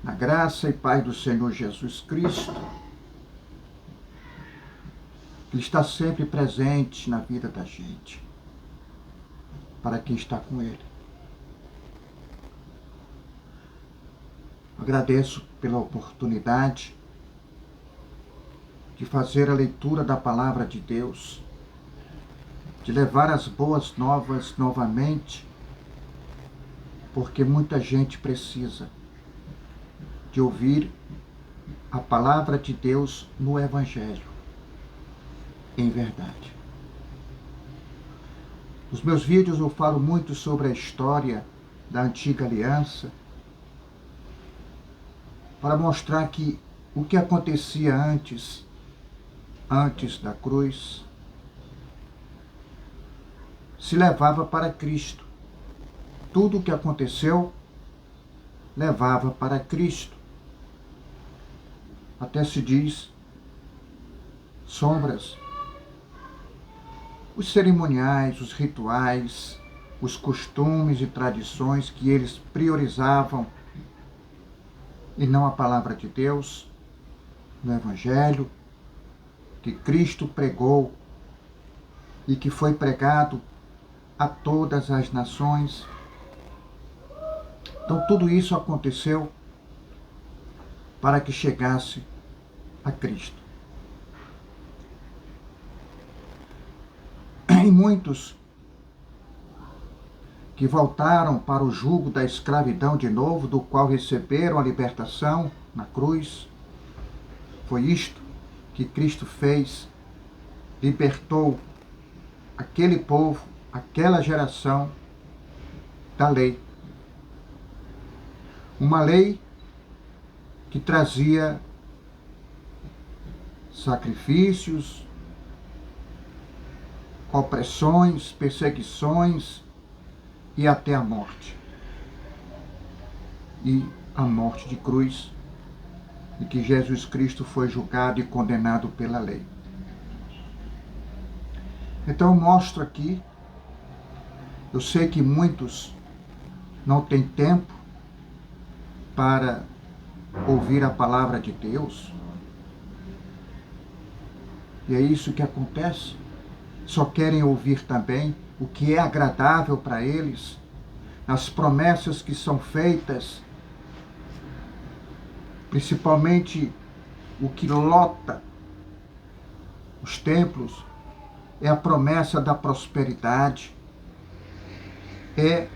Na graça e paz do Senhor Jesus Cristo, Ele está sempre presente na vida da gente, para quem está com Ele. Agradeço pela oportunidade de fazer a leitura da Palavra de Deus, de levar as boas novas novamente, porque muita gente precisa de ouvir a Palavra de Deus no Evangelho, em verdade. Nos meus vídeos eu falo muito sobre a história da Antiga Aliança, para mostrar que o que acontecia antes da cruz, se levava para Cristo. Tudo o que aconteceu levava para Cristo. Até se diz sombras. Os cerimoniais, os rituais, os costumes e tradições que eles priorizavam e não a palavra de Deus, no Evangelho, que Cristo pregou e que foi pregado a todas as nações. Então tudo isso aconteceu para que chegasse a Cristo. E muitos que voltaram para o jugo da escravidão de novo, do qual receberam a libertação na cruz, foi isto que Cristo fez, libertou aquele povo, aquela geração da lei. Uma lei que trazia sacrifícios, opressões, perseguições e até a morte. E a morte de cruz, e que Jesus Cristo foi julgado e condenado pela lei. Então eu mostro aqui, eu sei que muitos não têm tempo para ouvir a palavra de Deus, e é isso que acontece. Só querem ouvir também o que é agradável para eles, as promessas que são feitas, principalmente o que lota os templos, é a promessa da prosperidade, é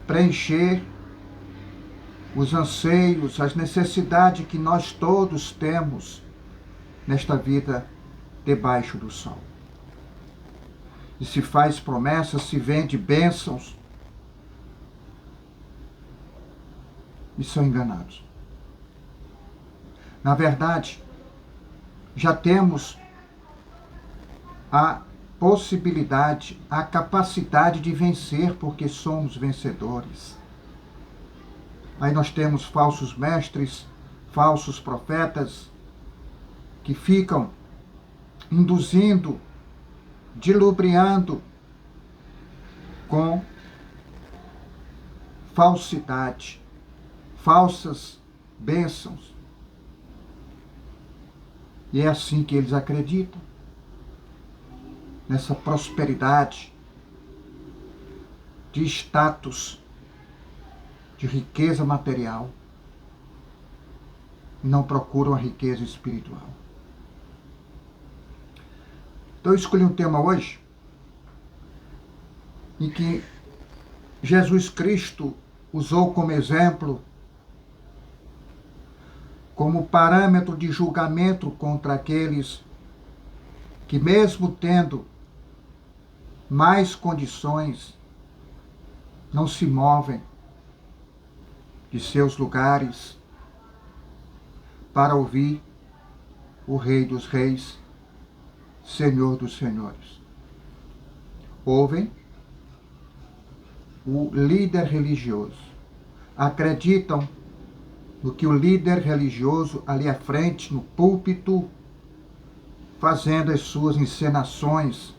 preencher os anseios, as necessidades que nós todos temos nesta vida debaixo do sol. E se faz promessas, se vende bênçãos, e são enganados. Na verdade, já temos a possibilidade, a capacidade de vencer, porque somos vencedores. Aí nós temos falsos mestres, falsos profetas, que ficam induzindo, dilubriando com falsidade, falsas bênçãos. E é assim que eles acreditam, nessa prosperidade de status, de riqueza material, e não procuram a riqueza espiritual. Então eu escolhi um tema hoje em que Jesus Cristo usou como exemplo, como parâmetro de julgamento contra aqueles que, mesmo tendo mais condições, não se movem de seus lugares para ouvir o Rei dos Reis, Senhor dos Senhores. Ouvem o líder religioso. Acreditam no que o líder religioso ali à frente, no púlpito, fazendo as suas encenações,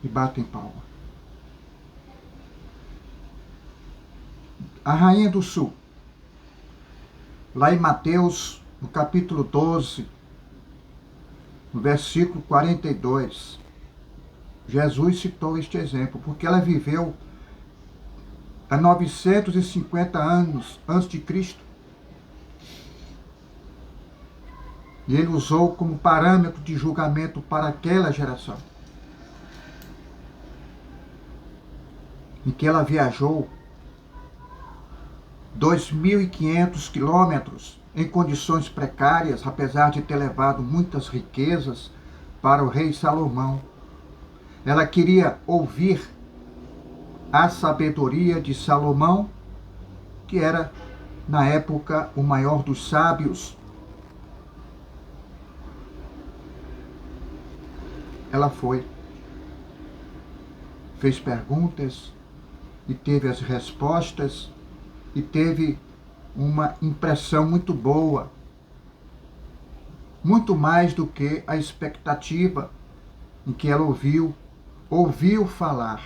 e batem palma. A rainha do sul, lá em Mateus, no capítulo 12, no versículo 42, Jesus citou este exemplo, porque ela viveu há 950 anos antes de Cristo. E ele usou como parâmetro de julgamento para aquela geração, em que ela viajou 2.500 quilômetros em condições precárias, apesar de ter levado muitas riquezas para o rei Salomão. Ela queria ouvir a sabedoria de Salomão, que era, na época, o maior dos sábios. Ela foi, fez perguntas e teve as respostas e teve uma impressão muito boa, muito mais do que a expectativa em que ela ouviu falar.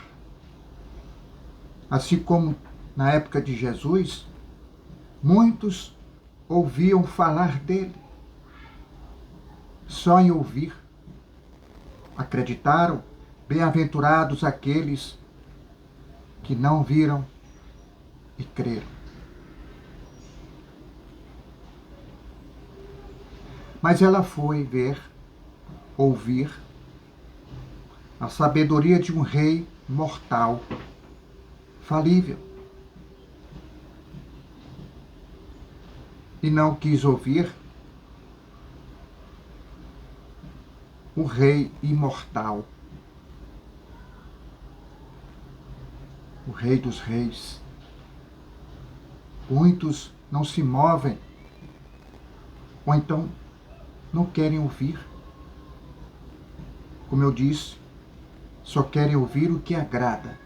Assim como na época de Jesus, muitos ouviam falar dele. Só em ouvir acreditaram, bem-aventurados aqueles que não viram e creram. Mas ela foi ver, ouvir a sabedoria de um rei mortal, falível. E não quis ouvir o rei imortal, o rei dos reis. Muitos não se movem, ou então não querem ouvir. Como eu disse, só querem ouvir o que agrada.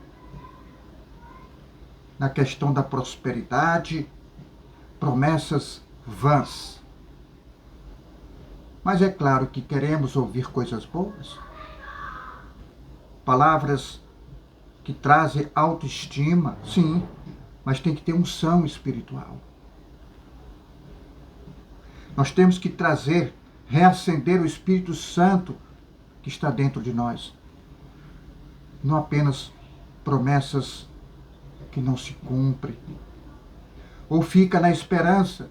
Na questão da prosperidade, promessas vãs. Mas é claro que queremos ouvir coisas boas. Palavras que trazem autoestima, sim, mas tem que ter unção espiritual. Nós temos que trazer, reacender o Espírito Santo que está dentro de nós. Não apenas promessas que não se cumprem. Ou fica na esperança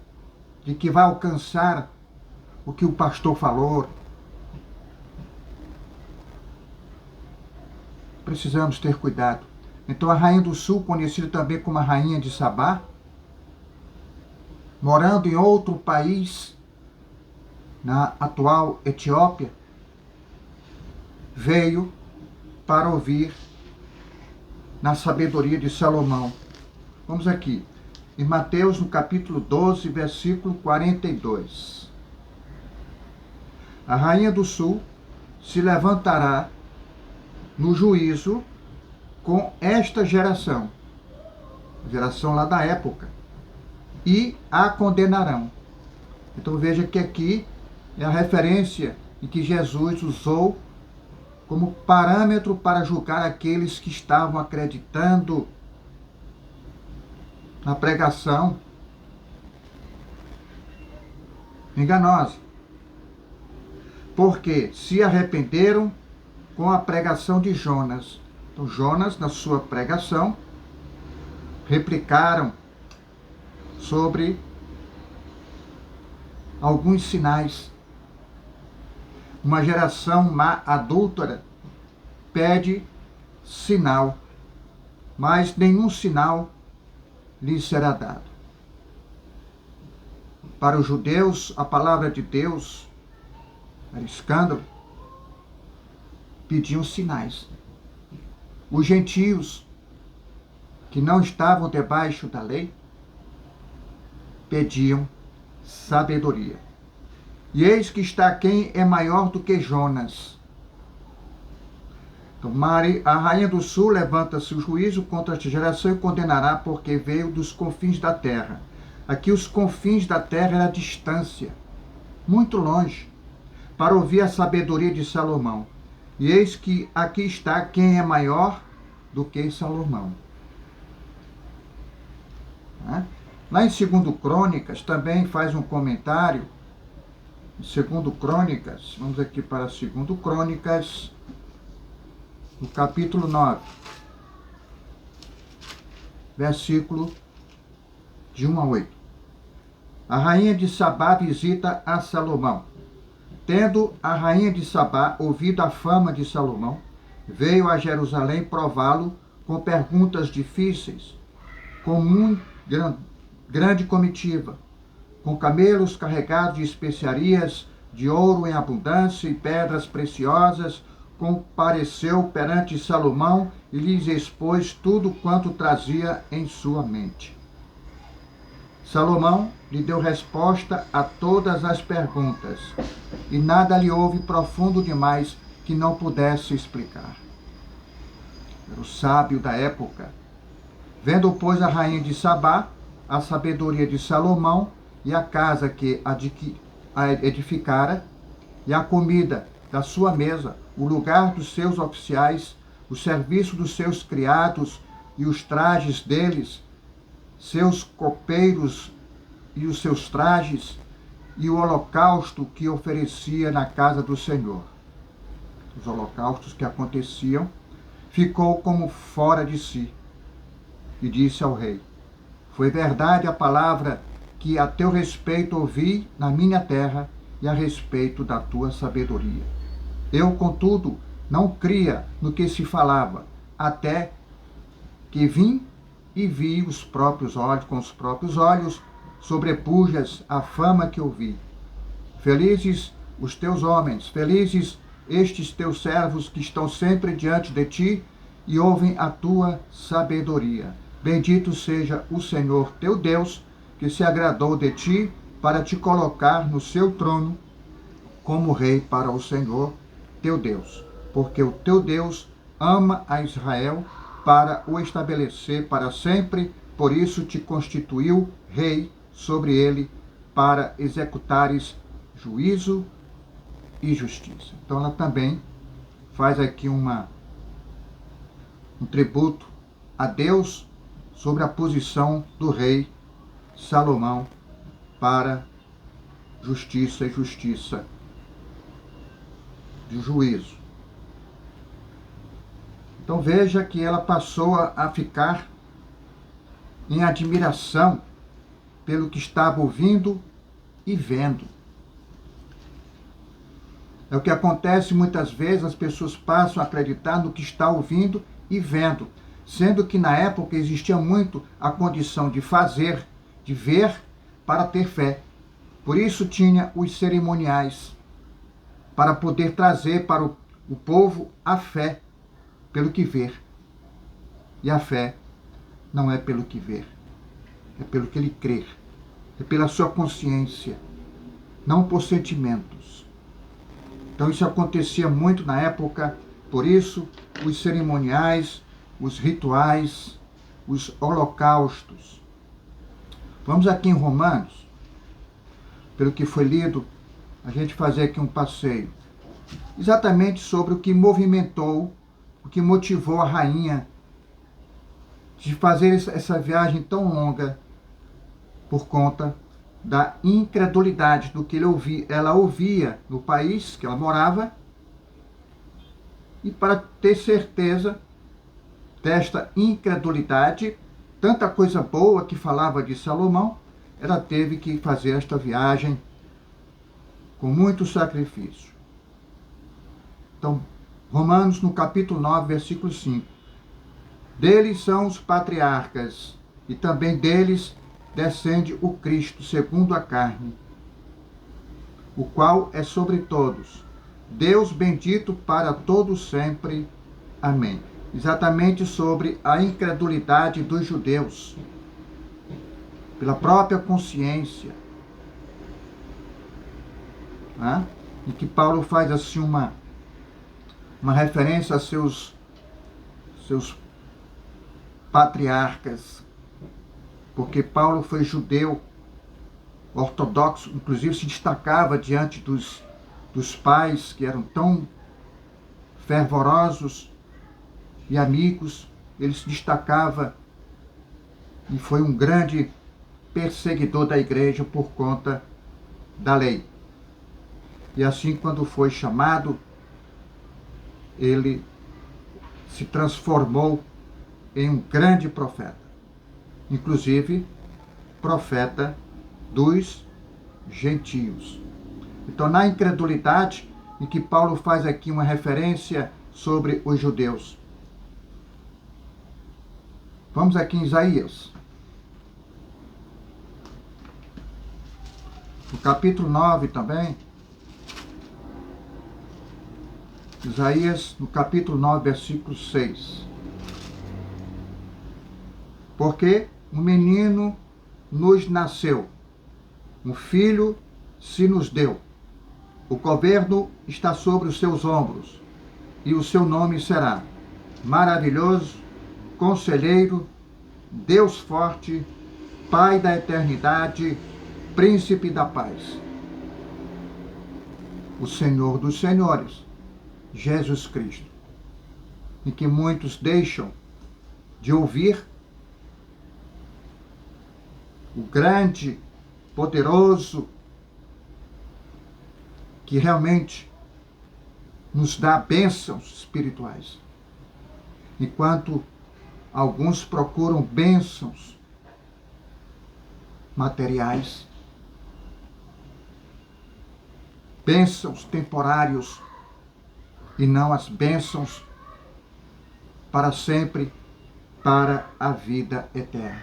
de que vai alcançar o que o pastor falou. Precisamos ter cuidado. Então a rainha do sul, conhecida também como a rainha de Sabá, morando em outro país, na atual Etiópia, veio para ouvir na sabedoria de Salomão. Vamos aqui, em Mateus, no capítulo 12, versículo 42. A rainha do sul se levantará no juízo com esta geração lá da época, e a condenarão. Então veja que aqui é a referência em que Jesus usou como parâmetro para julgar aqueles que estavam acreditando na pregação enganosa. Porque se arrependeram com a pregação de Jonas. Então Jonas, na sua pregação, replicaram sobre alguns sinais. Uma geração má adúltera pede sinal, mas nenhum sinal lhe será dado. Para os judeus, a palavra de Deus era escândalo. Pediam sinais. Os gentios, que não estavam debaixo da lei, pediam sabedoria. E eis que está quem é maior do que Jonas. Então, a rainha do sul levanta-se o juízo contra esta geração e condenará, porque veio dos confins da terra. Aqui os confins da terra era a distância, muito longe, para ouvir a sabedoria de Salomão. E eis que aqui está quem é maior do que Salomão. Lá em 2 Crônicas também faz um comentário. Em 2 Crônicas, vamos aqui para 2 Crônicas, no capítulo 9, versículo de 1 a 8. A rainha de Sabá visita a Salomão. Tendo a rainha de Sabá ouvido a fama de Salomão, veio a Jerusalém prová-lo com perguntas difíceis, com muito grande comitiva, com camelos carregados de especiarias, de ouro em abundância e pedras preciosas, compareceu perante Salomão e lhes expôs tudo quanto trazia em sua mente. Salomão lhe deu resposta a todas as perguntas, e nada lhe houve profundo demais que não pudesse explicar. Era o sábio da época. Vendo, pois, a rainha de Sabá a sabedoria de Salomão e a casa que a edificara, e a comida da sua mesa, o lugar dos seus oficiais, o serviço dos seus criados e os trajes deles, seus copeiros e os seus trajes, e o holocausto que oferecia na casa do Senhor. Os holocaustos que aconteciam, ficou como fora de si, e disse ao rei: foi verdade a palavra que a teu respeito ouvi na minha terra e a respeito da tua sabedoria. Eu, contudo, não cria no que se falava, até que vim e vi com os próprios olhos, sobrepujas a fama que ouvi. Felizes os teus homens, felizes estes teus servos que estão sempre diante de ti e ouvem a tua sabedoria. Bendito seja o Senhor teu Deus, que se agradou de ti para te colocar no seu trono como rei para o Senhor teu Deus. Porque o teu Deus ama a Israel para o estabelecer para sempre, por isso te constituiu rei sobre ele, para executares juízo e justiça. Então ela também faz aqui um tributo a Deus sobre a posição do rei Salomão para justiça e justiça de juízo. Então veja que ela passou a ficar em admiração pelo que estava ouvindo e vendo. É o que acontece muitas vezes, as pessoas passam a acreditar no que está ouvindo e vendo, sendo que na época existia muito a condição de fazer, de ver, para ter fé. Por isso tinha os cerimoniais, para poder trazer para o povo a fé pelo que ver. E a fé não é pelo que ver, é pelo que ele crer, é pela sua consciência, não por sentimentos. Então isso acontecia muito na época, por isso os cerimoniais, os rituais, os holocaustos. Vamos aqui em Romanos, pelo que foi lido, a gente fazer aqui um passeio, exatamente sobre o que movimentou, o que motivou a rainha de fazer essa viagem tão longa, por conta da incredulidade do que ela ouvia no país que ela morava, e para ter certeza desta incredulidade, tanta coisa boa que falava de Salomão, ela teve que fazer esta viagem com muito sacrifício. Então, Romanos, no capítulo 9, versículo 5. Deles são os patriarcas, e também deles descende o Cristo, segundo a carne, o qual é sobre todos, Deus bendito para todos sempre. Amém. Exatamente sobre a incredulidade dos judeus, pela própria consciência, né? E que Paulo faz assim uma referência a seus patriarcas, porque Paulo foi judeu ortodoxo, inclusive se destacava diante dos pais que eram tão fervorosos e amigos. Ele se destacava e foi um grande perseguidor da igreja por conta da lei. E assim, quando foi chamado, ele se transformou em um grande profeta, inclusive profeta dos gentios. Então, na incredulidade, em que Paulo faz aqui uma referência sobre os judeus. Vamos aqui em Isaías. No capítulo 9 também. Isaías, no capítulo 9, versículo 6. Porque um menino nos nasceu, um filho se nos deu. O governo está sobre os seus ombros, e o seu nome será Maravilhoso, Conselheiro, Deus Forte, Pai da Eternidade, Príncipe da Paz. O Senhor dos Senhores, Jesus Cristo, em que muitos deixam de ouvir o grande, poderoso, que realmente nos dá bênçãos espirituais, enquanto alguns procuram bênçãos materiais, bênçãos temporários, e não as bênçãos para sempre, para a vida eterna.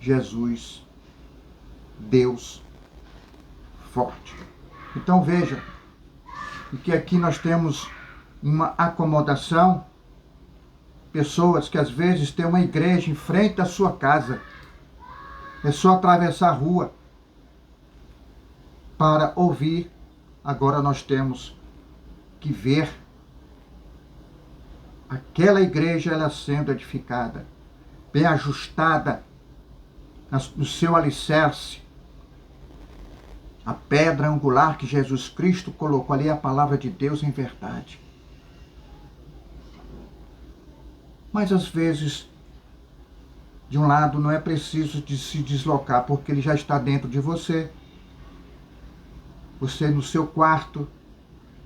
Jesus, Deus forte. Então veja que aqui nós temos uma acomodação, pessoas que às vezes têm uma igreja em frente à sua casa, é só atravessar a rua para ouvir. Agora nós temos que ver aquela igreja ela sendo edificada, bem ajustada no seu alicerce. A pedra angular que Jesus Cristo colocou ali é a palavra de Deus em verdade. Mas às vezes, de um lado, não é preciso de se deslocar, porque ele já está dentro de você. Você no seu quarto,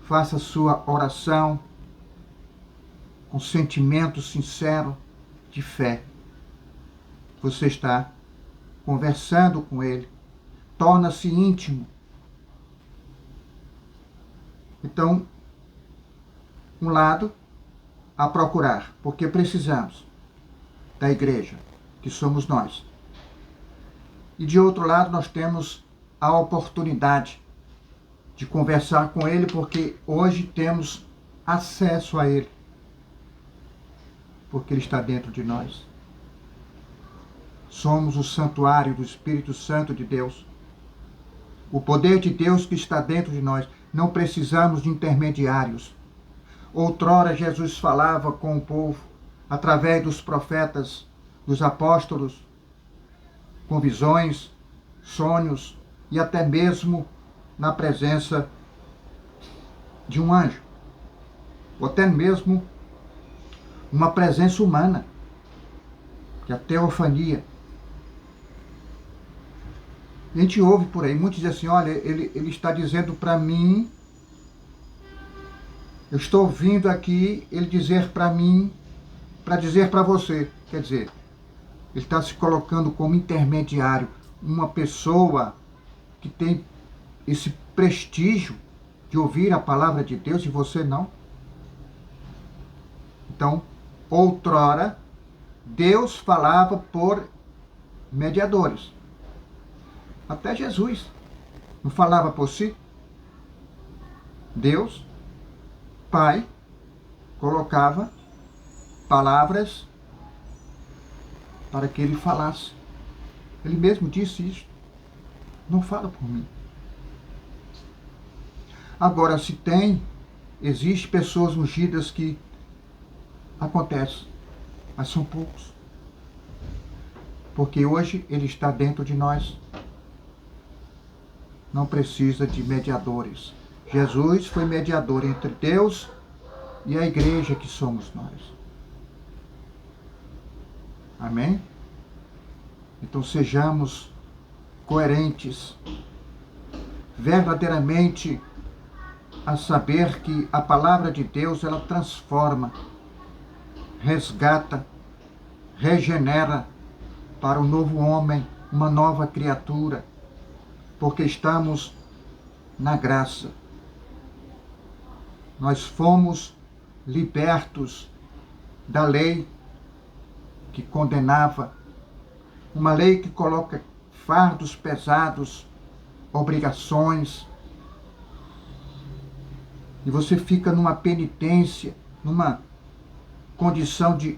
faça sua oração com sentimento sincero de fé. Você está conversando com ele, torna-se íntimo. Então, um lado a procurar, porque precisamos da igreja, que somos nós. E de outro lado, nós temos a oportunidade de conversar com ele, porque hoje temos acesso a ele, porque ele está dentro de nós. Somos o santuário do Espírito Santo de Deus. O poder de Deus que está dentro de nós. Não precisamos de intermediários. Outrora Jesus falava com o povo através dos profetas, dos apóstolos, com visões, sonhos e até mesmo na presença de um anjo, ou até mesmo uma presença humana, que é a teofania. A gente ouve por aí, muitos dizem assim, olha, ele está dizendo para mim, eu estou ouvindo aqui ele dizer para mim, para dizer para você. Quer dizer, ele está se colocando como intermediário, uma pessoa que tem esse prestígio de ouvir a palavra de Deus e você não. Então, outrora, Deus falava por mediadores. Até Jesus não falava por si. Deus, Pai, colocava palavras para que ele falasse. Ele mesmo disse isso. Não fala por mim. Agora, se existe pessoas ungidas que acontece, mas são poucos. Porque hoje ele está dentro de nós. Não precisa de mediadores. Jesus foi mediador entre Deus e a igreja que somos nós. Amém? Então sejamos coerentes, verdadeiramente a saber que a palavra de Deus, ela transforma, resgata, regenera para um novo homem, uma nova criatura, porque estamos na graça. Nós fomos libertos da lei que condenava, uma lei que coloca fardos pesados, obrigações, e você fica numa penitência, numa condição de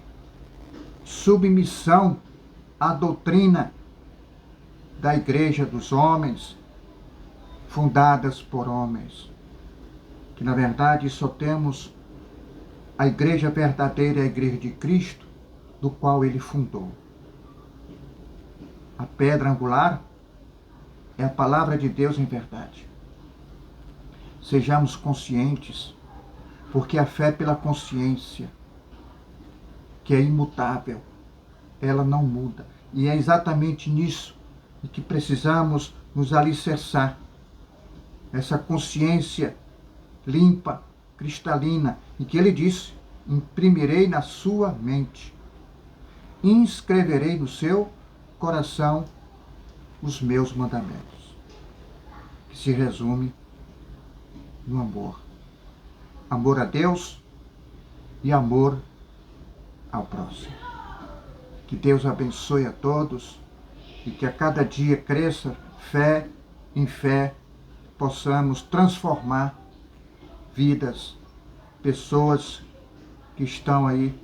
submissão à doutrina da igreja dos homens, fundadas por homens, que na verdade só temos a igreja verdadeira, a igreja de Cristo, do qual ele fundou. A pedra angular é a palavra de Deus em verdade. Sejamos conscientes, porque a fé pela consciência, que é imutável, ela não muda. E é exatamente nisso que precisamos nos alicerçar. Essa consciência limpa, cristalina, em que ele disse: imprimirei na sua mente, inscreverei no seu coração os meus mandamentos, que se resume no amor. Amor a Deus e amor ao próximo. Que Deus abençoe a todos e que a cada dia cresça fé em fé, possamos transformar vidas, pessoas que estão aí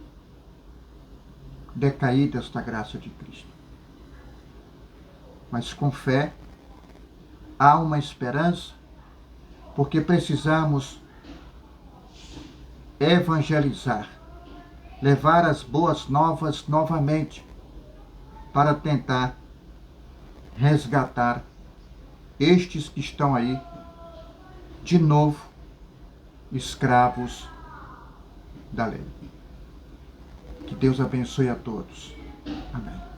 decaídas da graça de Cristo. Mas com fé há uma esperança, porque precisamos evangelizar, levar as boas novas novamente, para tentar resgatar estes que estão aí, de novo, escravos da lei. Que Deus abençoe a todos. Amém.